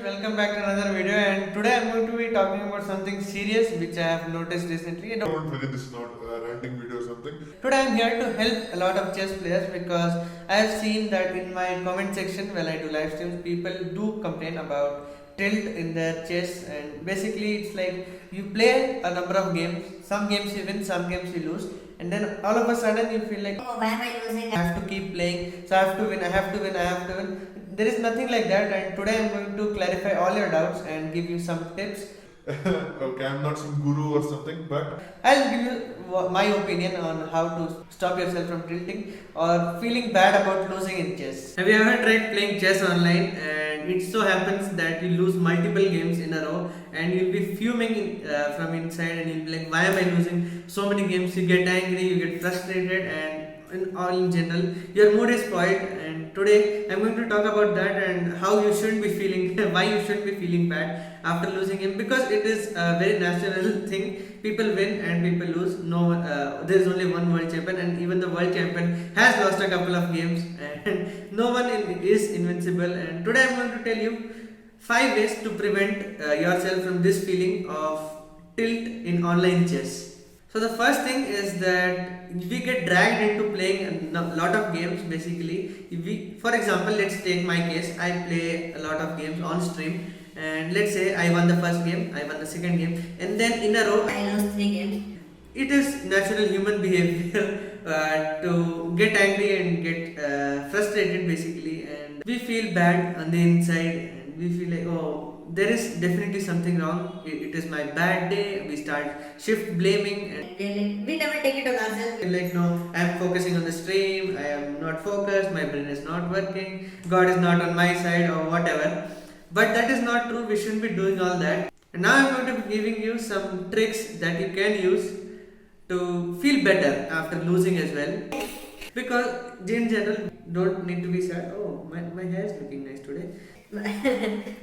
welcome back to another video, and today I'm going to be talking about something serious which I have noticed recently. Don't worry, this is not a ranting video or something. Today I'm here to help a lot of chess players because I have seen that in my comment section when I do live streams, people do complain about tilt in their chess, and basically it's like you play a number of games, some games you win, some games you lose, and then all of a sudden you feel like, oh, why am I losing? I have to keep playing, so I have to win, I have to win, I have to win. There is nothing like that, and today I'm going to clarify all your doubts and give you some tips. Okay, I'm not some guru or something, but I'll give you my opinion on how to stop yourself from tilting or feeling bad about losing in chess. Have you ever tried playing chess online and it so happens that you lose multiple games in a row and you'll be fuming from inside and you'll be like, why am I losing so many games? You get angry, you get frustrated, and in general your mood is spoiled. And today I'm going to talk about that and how you shouldn't be feeling why you shouldn't be feeling bad after losing him, because it is a very natural thing. People win and people lose. There is only one world champion, and even the world champion has lost a couple of games, and no one is invincible. And today I'm going to tell you 5 ways to prevent yourself from this feeling of tilt in online chess. So the first thing is that we get dragged into playing a lot of games. Basically, for example, let's take my case. I play a lot of games on stream, and let's say I won the first game, I won the second game, and then in a row I lost 3 games. it is natural human behavior to get angry and get frustrated basically, and we feel bad on the inside, and we feel like, oh, there is definitely something wrong, it is my bad day. We start shift blaming, and They're like, we never take it on ourselves. we're like, no, I am focusing on the stream, I am not focused, my brain is not working, God is not on my side, or whatever. But that is not true. We shouldn't be doing all that. And now I'm going to be giving you some tricks that you can use to feel better after losing as well. Because in general, don't need to be sad. Oh, my hair is looking nice today.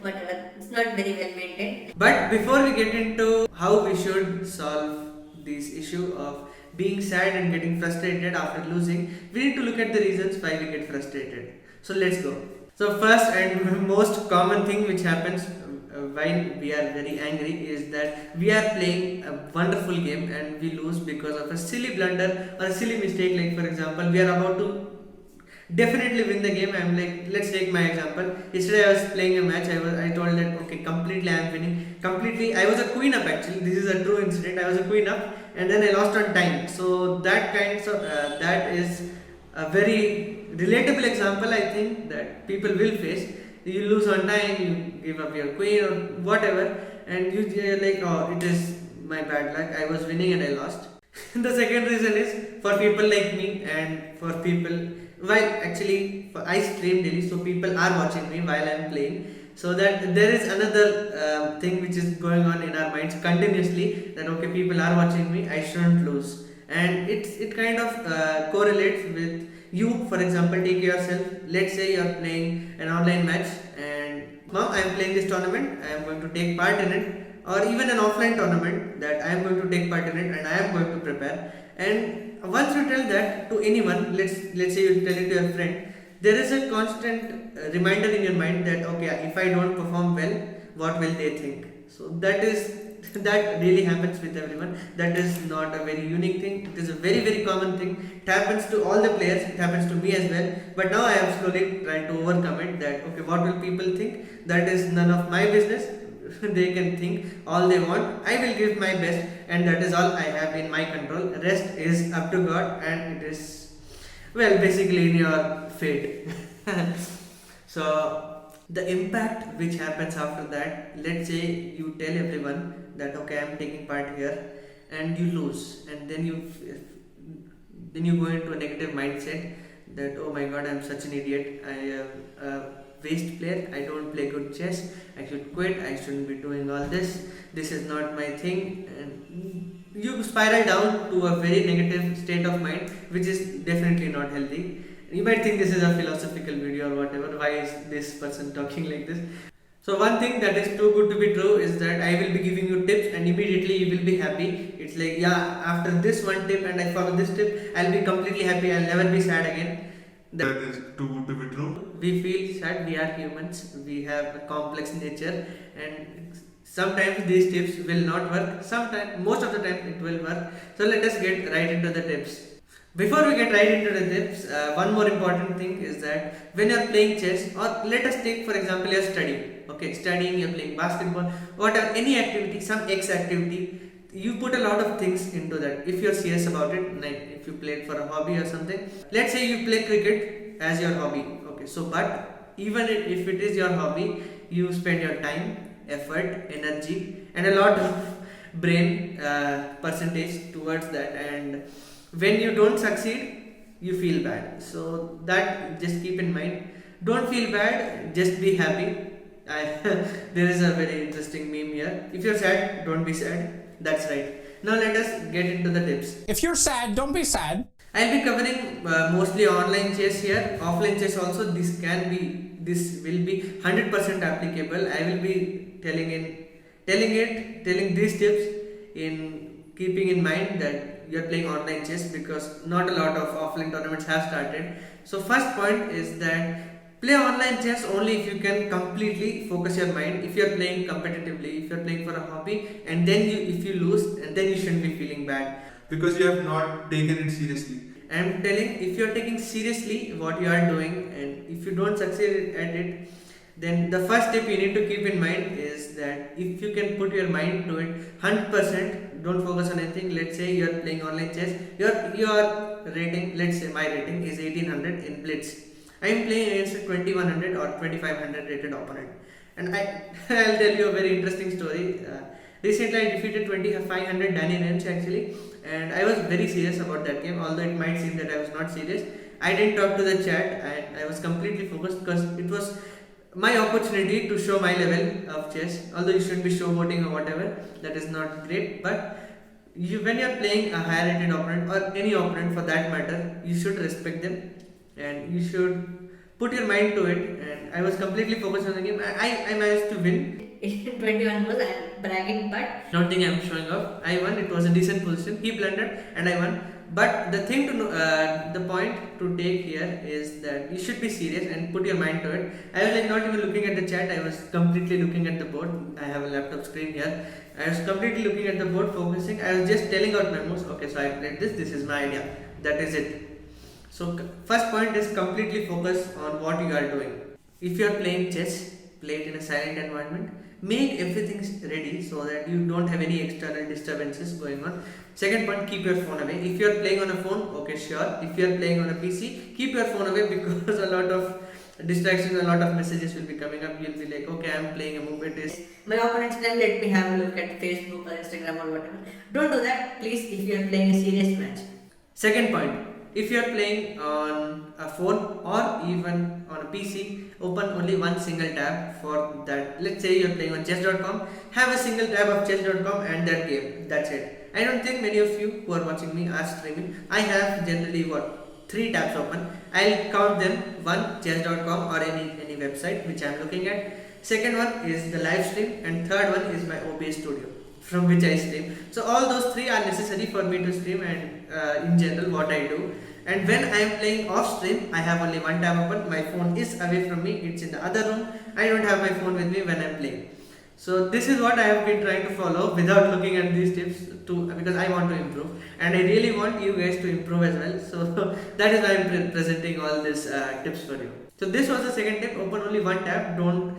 Whatever, it's not very well maintained. But before we get into how we should solve this issue of being sad and getting frustrated after losing, we need to look at the reasons why we get frustrated. So let's go. So first and most common thing which happens while we are very angry is that we are playing a wonderful game and we lose because of a silly blunder or a silly mistake. Like for example, we are about to definitely win the game. I'm like, let's take my example. Yesterday I was playing a match. I told that okay, completely I am winning. Completely, I was a queen up actually. This is a true incident. I was a queen up and then I lost on time. So that is a very relatable example, I think, that people will face. You lose on time, you give up your queen or whatever, and you're like, oh, it is my bad luck. I was winning and I lost. The second reason is for people like me and for people. I stream daily, so people are watching me while I'm playing. So that there is another thing which is going on in our minds continuously, that okay, people are watching me, I shouldn't lose, and it kind of correlates with you. For example, take yourself. Let's say you're playing an online match, and now I am playing this tournament. I am going to take part in it, or even an offline tournament that I am going to take part in it, and I am going to prepare. And once you tell that to anyone, let's say you tell it to your friend, there is a constant reminder in your mind that okay, if I don't perform well, what will they think? So that really happens with everyone. That is not a very unique thing. It is a very very common thing. It happens to all the players. It happens to me as well. But now I am slowly trying to overcome it. That okay, what will people think? That is none of my business. They can think all they want. I will give my best, and that is all I have in my control. Rest is up to God, and it is, well, basically in your fate. So the impact which happens after that, let's say you tell everyone that okay, I am taking part here, and you lose, and then you go into a negative mindset that oh my god, I am such an idiot, I am a waste player, I don't play good chess, I should quit, I shouldn't be doing all this is not my thing, and you spiral down to a very negative state of mind, which is definitely not healthy. You might think this is a philosophical video or whatever, why is this person talking like this? So one thing that is too good to be true is that I will be giving you tips and immediately you will be happy. It's like, yeah, after this one tip and I follow this tip, I'll be completely happy, I'll never be sad again. That is too good to be true. We feel sad, we are humans, we have a complex nature, and sometimes these tips will not work, sometimes, most of the time it will work. So let us get right into the tips. Before we get right into the tips, one more important thing is that when you are playing chess, or let us take for example you are studying, okay, studying, you are playing basketball, whatever, any activity, some X activity, you put a lot of things into that. If you're serious about it, like if you play it for a hobby or something, let's say you play cricket as your hobby, okay, so but even if it is your hobby, you spend your time, effort, energy, and a lot of brain percentage towards that, and when you don't succeed, you feel bad. So that just keep in mind, don't feel bad, just be happy. There is a very interesting meme here: if you're sad, don't be sad. That's right. Now let us get into the tips. If you're sad, don't be sad. I'll be covering mostly online chess here, offline chess also. This will be 100% applicable. I will be telling these tips in keeping in mind that you're playing online chess, because not a lot of offline tournaments have started. So first point is that play online chess only if you can completely focus your mind. If you're playing competitively, if you're playing for a hobby, and then if you lose, and then you shouldn't be feeling bad, Because you have not taken it seriously. I'm telling, if you're taking seriously what you are doing, and if you don't succeed at it, then the first tip you need to keep in mind is that if you can put your mind to it 100%, don't focus on anything. Let's say you're playing online chess, your rating, let's say my rating is 1800 in blitz. I'm playing against a 2100 or 2500 rated opponent, and I'll tell you a very interesting story. Recently I defeated 2500 Danny Ranch actually, and I was very serious about that game. Although it might seem that I was not serious, I didn't talk to the chat, and I was completely focused because it was my opportunity to show my level of chess. Although you shouldn't be showboating or whatever, that is not great, but when you're playing a higher rated opponent, or any opponent for that matter, you should respect them, and you should put your mind to it. And I was completely focused on the game. I managed to win. 21 was, I'm bragging, but Don't think I'm showing off. I won. It was a decent position. He blundered and I won. But the thing to know, the point to take here is that you should be serious and put your mind to it. I was like not even looking at the chat. I was completely looking at the board. I have a laptop screen here. I was completely looking at the board, focusing. I was just telling out my moves. Okay, so I played this. This is my idea. That is it. So first point is completely focus on what you are doing. If you are playing chess, play it in a silent environment. Make everything ready so that you don't have any external disturbances going on. Second point, keep your phone away. If you are playing on a phone, okay, sure. If you are playing on a PC, keep your phone away, because a lot of distractions, a lot of messages will be coming up. You'll be like, okay, I'm playing a move. It is my opponents then let me have a look at Facebook or Instagram or whatever. Don't do that, please, if you are playing a serious match. Second point, if you are playing on a phone or even on a PC, open only one single tab for that. Let's say you're playing on chess.com, have a single tab of chess.com and that game. That's it. I don't think many of you who are watching me are streaming. I have generally 3 tabs open. I'll count them. One, chess.com or any website which I'm looking at. Second one is the live stream, and third one is my OBS studio from which I stream. So all those 3 are necessary for me to stream, and in general what I do. And when I am playing off stream, I have only one tab open. My phone is away from me, it's in the other room. I don't have my phone with me when I am playing. So this is what I have been trying to follow without looking at these tips, because I want to improve, and I really want you guys to improve as well. So that is why I am presenting all these tips for you. So this was the second tip: open only one tab. Don't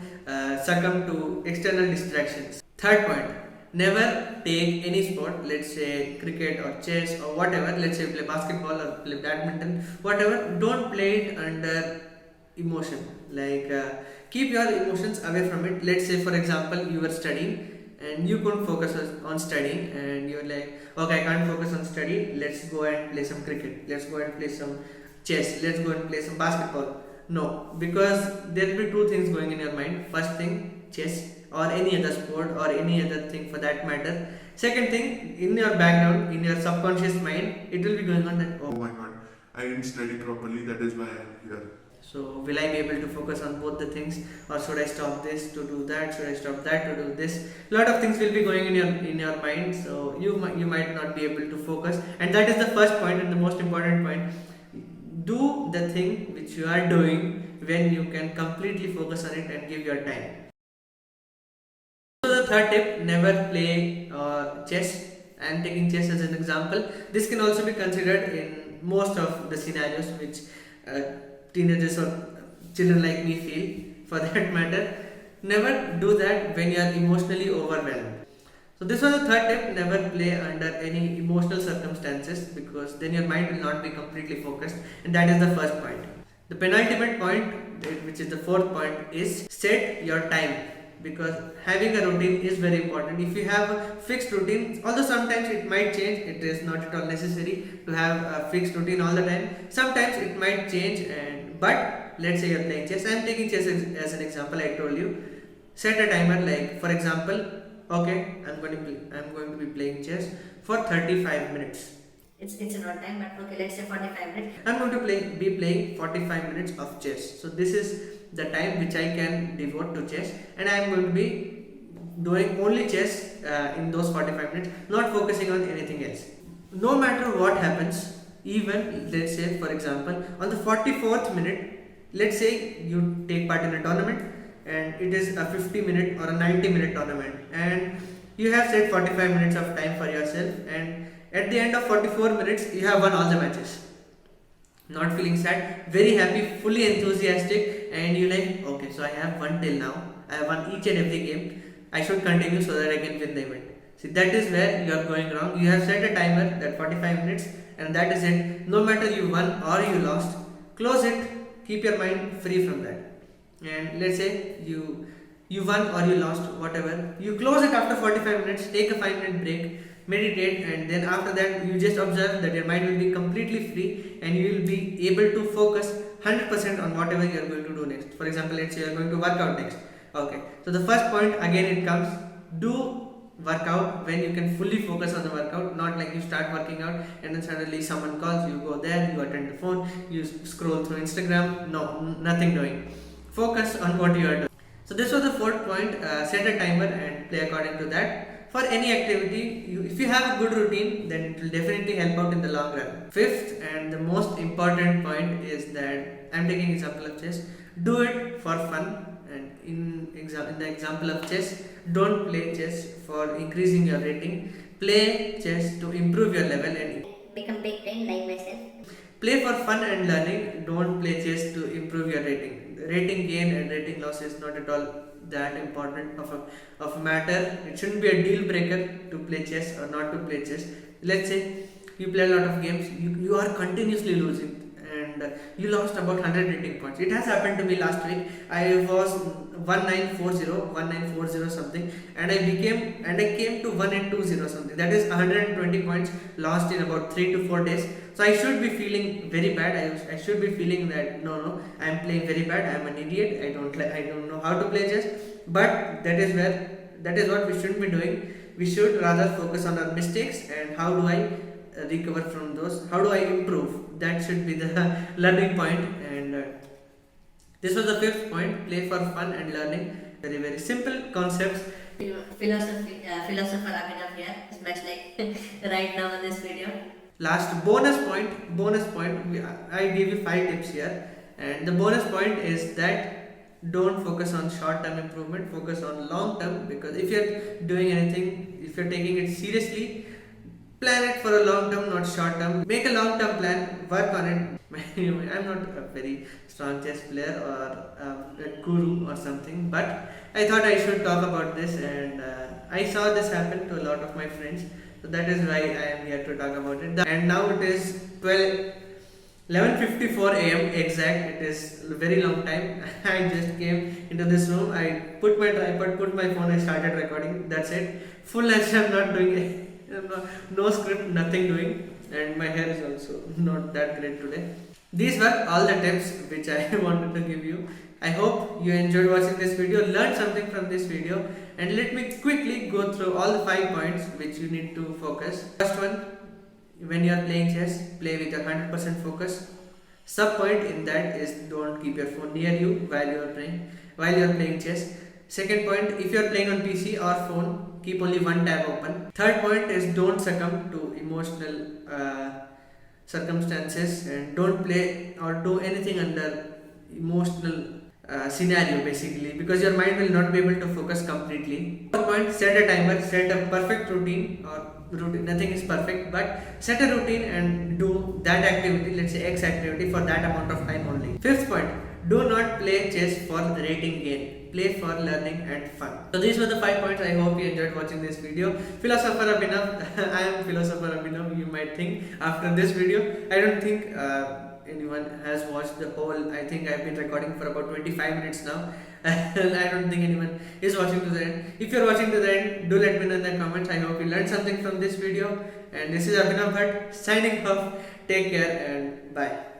succumb to external distractions. Third point: never take any sport, let's say cricket or chess or whatever. Let's say you play basketball or play badminton, whatever. Don't play it under emotion. Keep your emotions away from it. Let's say for example you were studying and you couldn't focus on studying, and you're like, okay, I can't focus on study, let's go and play some cricket, let's go and play some chess, let's go and play some basketball. No, because there will be 2 things going in your mind. First thing, chess or any other sport or any other thing for that matter. Second thing, in your background, in your subconscious mind, it will be going on that, Oh my god, I didn't study properly, that is why I am here. so will I be able to focus on both the things, or should I stop this to do that? Should I stop that to do this? A lot of things will be going in your mind, so you might not be able to focus. And that is the first point and the most important point. do the thing which you are doing when you can completely focus on it and give your time. So the third tip, never play chess. I am taking chess as an example. This can also be considered in most of the scenarios which uh, teenagers or children like me feel for that matter. Never do that when you are emotionally overwhelmed. So this was the third tip, never play under any emotional circumstances, because then your mind will not be completely focused, and that is the first point. The penultimate point, which is the fourth point, is set your time, because having a routine is very important. If you have a fixed routine, although sometimes it might change, it is not at all necessary to have a fixed routine all the time. Sometimes it might change, but let's say you're playing chess. I'm taking chess as an example. I told you, set a timer. Like for example, okay, I'm going to be playing chess for 35 minutes. It's not time, but okay, let's say 45 minutes. I'm going to be playing 45 minutes of chess. So this is the time which I can devote to chess, and I am going to be doing only chess in those 45 minutes, not focusing on anything else. No matter what happens, even let's say for example on the 44th minute, let's say you take part in a tournament and it is a 50-minute or a 90-minute tournament, and you have set 45 minutes of time for yourself, and at the end of 44 minutes you have won all the matches. Not feeling sad, very happy, fully enthusiastic, and you like, okay, so I have won till now, I have won each and every game, I should continue so that I can win the event. See, that is where you are going wrong. You have set a timer, that 45 minutes, and that is it. No matter you won or you lost, close it, keep your mind free from that. And let's say you won or you lost, whatever, you close it after 45 minutes, take a 5-minute break, meditate, and then after that you just observe that your mind will be completely free and you will be able to focus 100% on whatever you are going to do next. For example, let's say you are going to work out next. Okay, so the first point again it comes, do workout when you can fully focus on the workout, not like you start working out and then suddenly someone calls, you go there, you attend the phone, you scroll through Instagram. No, nothing doing. Focus on what you are doing. So this was the fourth point, set a timer and play according to that. For any activity, if you have a good routine, then it will definitely help out in the long run. Fifth and the most important point is that I am taking example of chess. Do it for fun, and in the example of chess, don't play chess for increasing your rating. Play chess to improve your level and Become big brain like myself. play for fun and learning. Don't play chess to improve your rating. Rating gain and rating loss is not at all that important of a matter. It shouldn't be a deal breaker to play chess or not to play chess. Let's say you play a lot of games, you are continuously losing, and you lost about 100 rating points. It has happened to me last week. I was 1940 something, and I came to 1820 something. That is 120 points lost in about 3 to 4 days. So I should be feeling very bad. I should be feeling that no, I am playing very bad. I am an idiot. I don't know how to play chess. But that is what we shouldn't be doing. We should rather focus on our mistakes and how do I recover from those. How do I improve? That should be the learning point. And this was the fifth point. Play for fun and learning. Very very simple concepts. Philosopher Abhinav here is much like right now in this video. Last bonus point, I give you 5 tips here, and the bonus point is that don't focus on short term improvement, focus on long term, because if you're doing anything, if you're taking it seriously, plan it for a long term, not short term. Make a long term plan, work on it. I'm not a very strong chess player or a guru or something, but I thought I should talk about this, and I saw this happen to a lot of my friends. So that is why I am here to talk about it. And now it is 11:54 a.m. exact. It is a very long time. I just came into this room. I put my tripod, put my phone, I started recording. That's it. Full lunch. I'm not doing it. No script, nothing doing. And my hair is also not that great today. These were all the tips which I wanted to give you. I hope you enjoyed watching this video, learned something from this video, and let me quickly go through all the 5 points which you need to focus. First one, when you are playing chess, play with your 100% focus. Sub point in that is don't keep your phone near you while you are playing chess. Second point, if you are playing on PC or phone, keep only one tab open. Third point is don't succumb to emotional circumstances and don't play or do anything under emotional scenario basically, because your mind will not be able to focus completely. One point, set a timer, set a perfect routine, or routine, nothing is perfect, but set a routine and do that activity, let's say X activity, for that amount of time only. Fifth point, do not play chess for the rating gain, play for learning and fun. So these were the 5 points. I hope you enjoyed watching this video. Philosopher Abhinav, I am Philosopher Abhinav, you might think after this video. I don't think anyone has watched the whole. I think I've been recording for about 25 minutes now. I don't think anyone is watching to the end. If you're watching to the end, do let me know in the comments. I hope you learned something from this video. And this is Abhinav Bhatt signing off. Take care and bye.